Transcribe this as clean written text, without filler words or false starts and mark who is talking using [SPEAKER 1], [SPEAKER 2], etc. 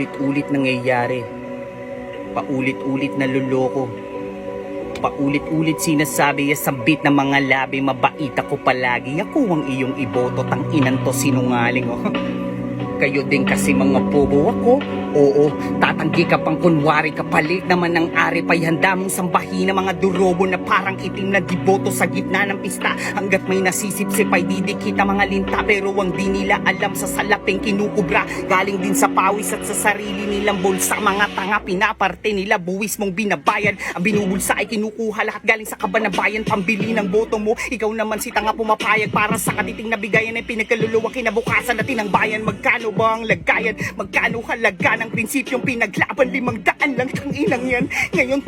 [SPEAKER 1] paulit-ulit nangyayari. Paulit-ulit na luloko. Paulit-ulit sinasabi ya sambit ng mga labi, mabait ako palagi. Ako ang iyong iboto, tanginan to sinungaling. Oh. Kayo din kasi mga pogo ako. Oo, tatanggi ka pang kunwari kapalit naman ng ari pa'y handa mong sambahin ng mga durobo na parang itim na diboto sa gitna ng pista. Hanggat may nasisipsip ay didikit ang mga linta, pero ang di nila alam sa salaping kinukubra. Galing din sa pawis at sa sarili nilang bulsa. Mga tanga pinaparte nila, buwis mong binabayad. Ang binubulsa ay kinukuha lahat galing sa kaban ng bayan, pambili ng boto mo. Ikaw naman si tanga pumapayag para sa katiting na bigayan ay pinagkaluluwa kinabukasan natin ang bayan. Magkano ba ang lagayan? Magkano halaga ng prinsipyong pinaglaban? 500 lang, tanginang yan. Ngayon